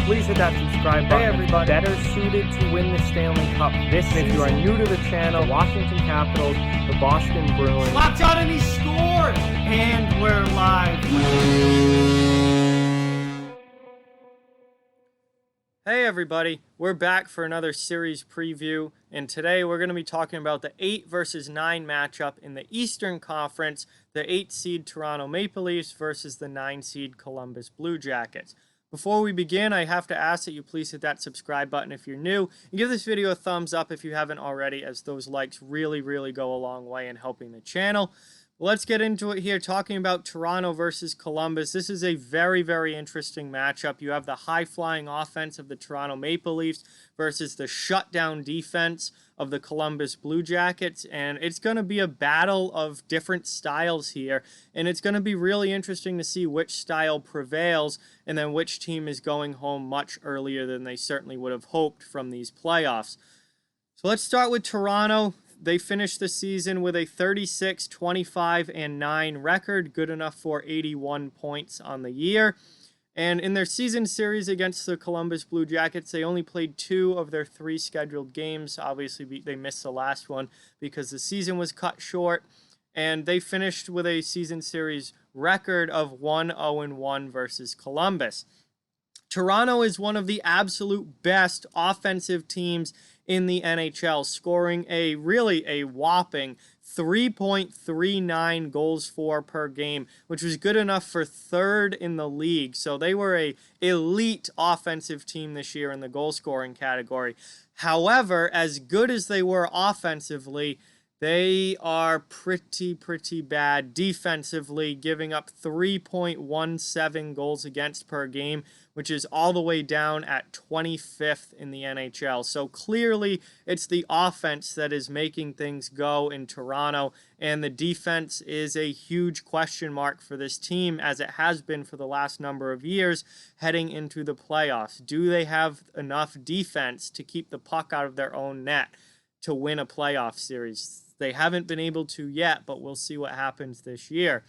please hit that subscribe button. Hey everybody. Better suited to win the Stanley Cup this season. If you are new to the channel, Washington Capitals, the Boston Bruins. Locked on and he scored! And we're live. Hey everybody, we're back for another series preview, and today we're going to be talking about the 8 versus 9 matchup in the Eastern Conference, the 8 seed Toronto Maple Leafs versus the 9 seed Columbus Blue Jackets. Before we begin, I have to ask that you please hit that subscribe button if you're new, and give this video a thumbs up if you haven't already, as those likes really go a long way in helping the channel. Let's get into it here, talking about Toronto versus Columbus. This is a very interesting matchup. You have the high-flying offense of the Toronto Maple Leafs versus the shutdown defense of the Columbus Blue Jackets, and it's going to be a battle of different styles here, and it's going to be really interesting to see which style prevails and then which team is going home much earlier than they certainly would have hoped from these playoffs. So let's start with Toronto. They finished the season with a 36-25-9 record, good enough for 81 points on the year. And in their season series against the Columbus Blue Jackets, they only played 2 of their 3 scheduled games. Obviously, they missed the last one because the season was cut short. And they finished with a season series record of 1-0-1 versus Columbus. Toronto is one of the absolute best offensive teams in the NHL, scoring a whopping 3.39 goals for per game, which was good enough for 3rd in the league. So they were an elite offensive team this year in the goal scoring category. However, as good as they were offensively, they are pretty bad defensively, giving up 3.17 goals against per game, which is all the way down at 25th in the NHL. So clearly, it's the offense that is making things go in Toronto, and the defense is a huge question mark for this team, as it has been for the last number of years heading into the playoffs. Do they have enough defense to keep the puck out of their own net to win a playoff series? They haven't been able to yet, but we'll see what happens this year.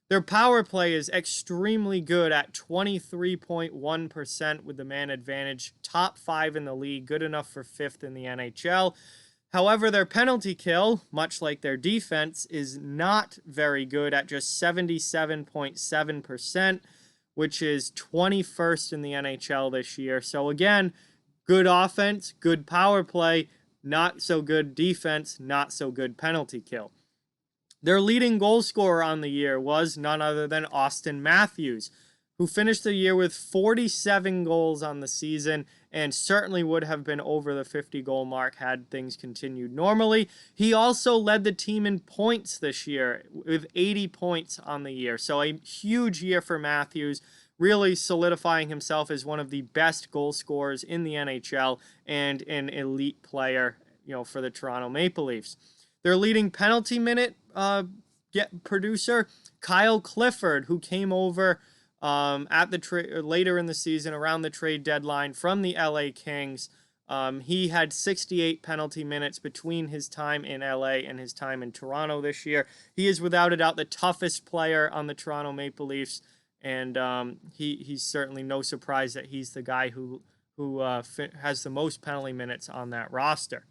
Their power play is extremely good at 23.1% with the man advantage, top 5 in the league, good enough for 5th in the NHL. However, their penalty kill, much like their defense, is not very good at just 77.7%, which is 21st in the NHL this year. So again, good offense, good power play, not so good defense, not so good penalty kill. Their leading goal scorer on the year was none other than Austin Matthews, who finished the year with 47 goals on the season and certainly would have been over the 50-goal mark had things continued normally. He also led the team in points this year with 80 points on the year. So a huge year for Matthews, really solidifying himself as one of the best goal scorers in the NHL and an elite player, for the Toronto Maple Leafs. Their leading penalty minute producer, Kyle Clifford, who came over at the later in the season around the trade deadline from the LA Kings. He had 68 penalty minutes between his time in LA and his time in Toronto this year. He is without a doubt the toughest player on the Toronto Maple Leafs, and he's certainly no surprise that he's the guy who has the most penalty minutes on that roster.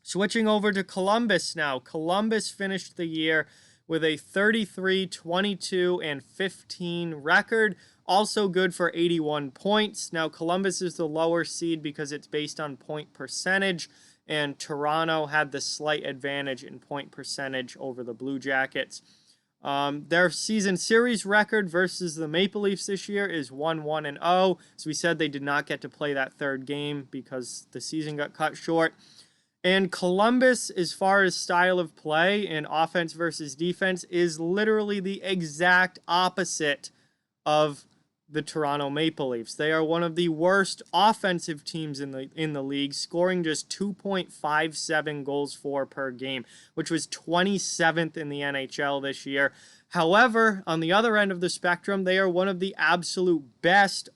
Switching over to Columbus now. Columbus finished the year with a 33-22-15 record, also good for 81 points. Now, Columbus is the lower seed because it's based on point percentage, and Toronto had the slight advantage in point percentage over the Blue Jackets. Their season series record versus the Maple Leafs this year is 1-1-0. As we said, they did not get to play that 3rd game because the season got cut short. And Columbus, as far as style of play and offense versus defense, is literally the exact opposite of the Toronto Maple Leafs. They are one of the worst offensive teams in the league, scoring just 2.57 goals for per game, which was 27th in the NHL this year. However, on the other end of the spectrum, they are one of the absolute best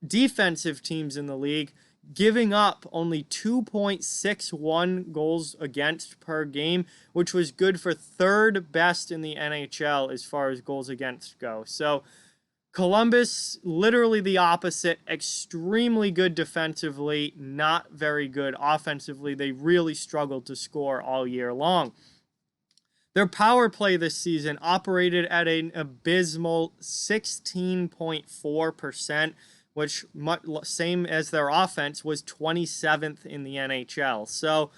defensive teams in the league, giving up only 2.61 goals against per game, which was good for 3rd best in the NHL as far as goals against go. So Columbus, literally the opposite, extremely good defensively, not very good offensively. They really struggled to score all year long. Their power play this season operated at an abysmal 16.4%, which, same as their offense, was 27th in the NHL. So,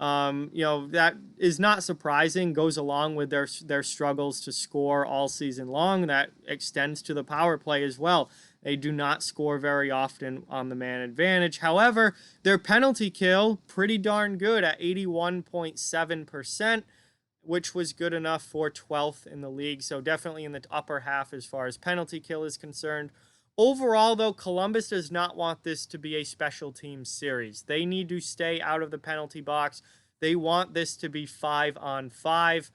that is not surprising, goes along with their struggles to score all season long. That extends to the power play as well. They do not score very often on the man advantage. However, their penalty kill, pretty darn good at 81.7%, which was good enough for 12th in the league. So definitely in the upper half as far as penalty kill is concerned. Overall, though, Columbus does not want this to be a special teams series. They need to stay out of the penalty box. They want this to be 5-on-5.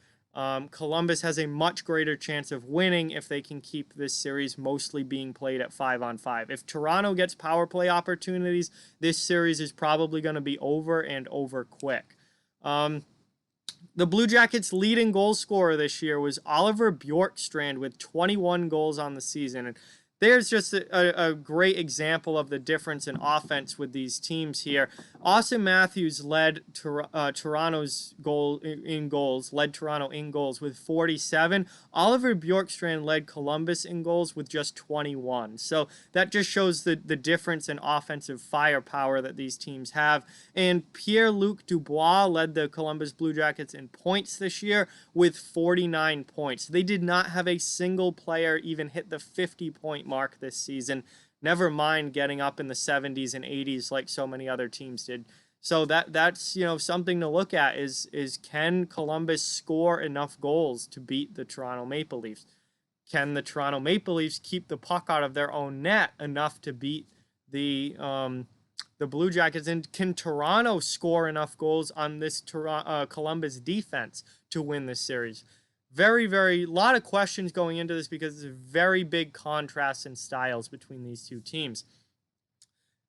Columbus has a much greater chance of winning if they can keep this series mostly being played at 5-on-5. If Toronto gets power play opportunities, this series is probably going to be over and over quick. The Blue Jackets' leading goal scorer this year was Oliver Bjorkstrand with 21 goals on the season. And there's just a great example of the difference in offense with these teams here. Austin Matthews led Toronto's led Toronto in goals with 47. Oliver Bjorkstrand led Columbus in goals with just 21. So that just shows the difference in offensive firepower that these teams have. And Pierre-Luc Dubois led the Columbus Blue Jackets in points this year with 49 points. They did not have a single player even hit the 50-point mark this season, never mind getting up in the 70s and 80s like so many other teams did. So that's something to look at is can Columbus score enough goals to beat the Toronto Maple Leafs? Can the Toronto Maple Leafs keep the puck out of their own net enough to beat the Blue Jackets? And can Toronto score enough goals on this Columbus defense to win this series? Very, lot of questions going into this because there's a very big contrast in styles between these two teams.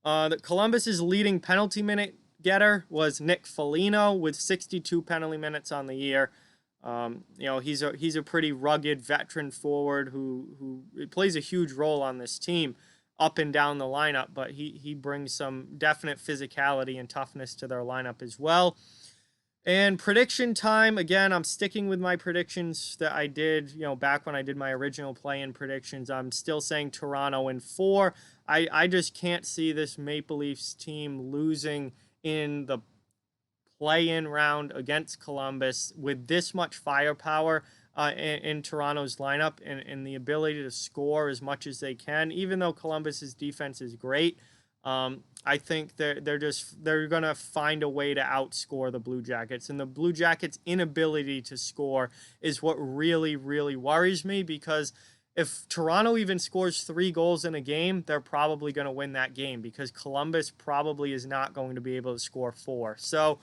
The Columbus's leading penalty minute getter was Nick Foligno with 62 penalty minutes on the year. He's a pretty rugged veteran forward who plays a huge role on this team up and down the lineup, but he brings some definite physicality and toughness to their lineup as well. And prediction time, again, I'm sticking with my predictions that I did, back when I did my original play-in predictions. I'm still saying Toronto in 4. I just can't see this Maple Leafs team losing in the play-in round against Columbus with this much firepower in Toronto's lineup and the ability to score as much as they can, even though Columbus's defense is great. I think they're going to find a way to outscore the Blue Jackets. And the Blue Jackets' inability to score is what really, really worries me, because if Toronto even scores 3 goals in a game, they're probably going to win that game because Columbus probably is not going to be able to score 4. So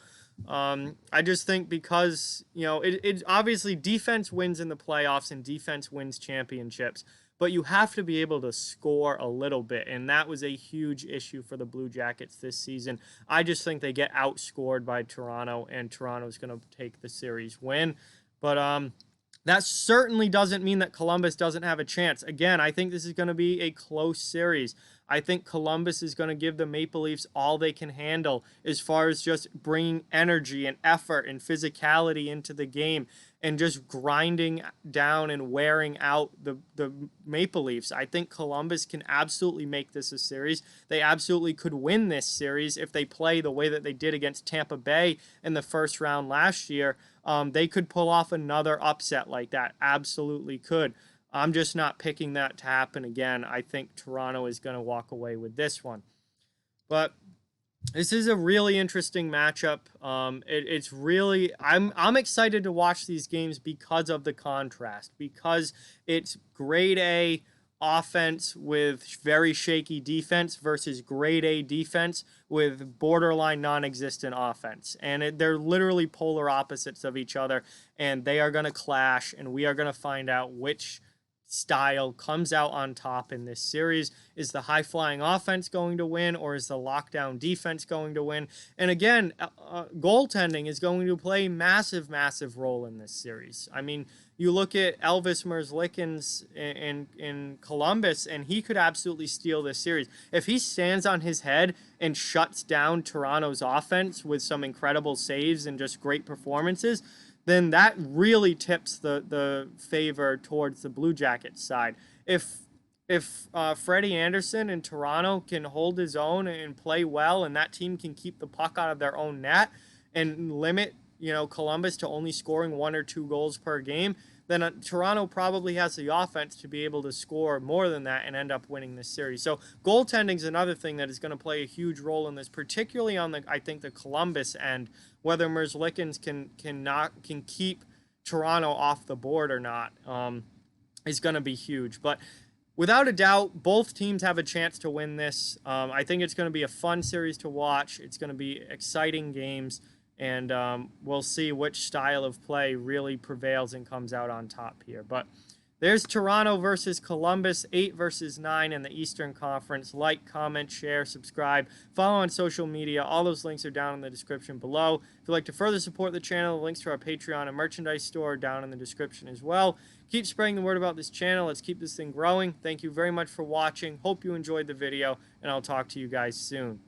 I just think because, it obviously defense wins in the playoffs and defense wins championships. But you have to be able to score a little bit, and that was a huge issue for the Blue Jackets this season. I just think they get outscored by Toronto, and Toronto's going to take the series win. But that certainly doesn't mean that Columbus doesn't have a chance. Again, I think this is going to be a close series. I think Columbus is going to give the Maple Leafs all they can handle as far as just bringing energy and effort and physicality into the game and just grinding down and wearing out the Maple Leafs. I think Columbus can absolutely make this a series. They absolutely could win this series if they play the way that they did against Tampa Bay in the first round last year. They could pull off another upset like that. Absolutely could. I'm just not picking that to happen again. I think Toronto is going to walk away with this one. But this is a really interesting matchup. It's really I'm excited to watch these games because of the contrast, because it's grade A offense with very shaky defense versus grade A defense with borderline non-existent offense. And they're literally polar opposites of each other, and they are going to clash, and we are going to find out which style comes out on top in this series. Is the high-flying offense going to win, or is the lockdown defense going to win? And again, goaltending is going to play massive, massive role in this series. I mean, you look at Elvis Merzlikins in Columbus, and he could absolutely steal this series. If he stands on his head and shuts down Toronto's offense with some incredible saves and just great performances, then that really tips the favor towards the Blue Jackets side. If Freddie Anderson in Toronto can hold his own and play well, and that team can keep the puck out of their own net and limit, Columbus to only scoring 1 or 2 goals per game, then Toronto probably has the offense to be able to score more than that and end up winning this series. So goaltending is another thing that is going to play a huge role in this, particularly on the Columbus end, whether Merzlikins can keep Toronto off the board or not, is going to be huge. But without a doubt, both teams have a chance to win this. I think it's going to be a fun series to watch. It's going to be exciting games. And we'll see which style of play really prevails and comes out on top here. But there's Toronto versus Columbus, 8 versus 9 in the Eastern Conference. Like, comment, share, subscribe, follow on social media. All those links are down in the description below. If you'd like to further support the channel, the links to our Patreon and merchandise store are down in the description as well. Keep spreading the word about this channel. Let's keep this thing growing. Thank you very much for watching. Hope you enjoyed the video, and I'll talk to you guys soon.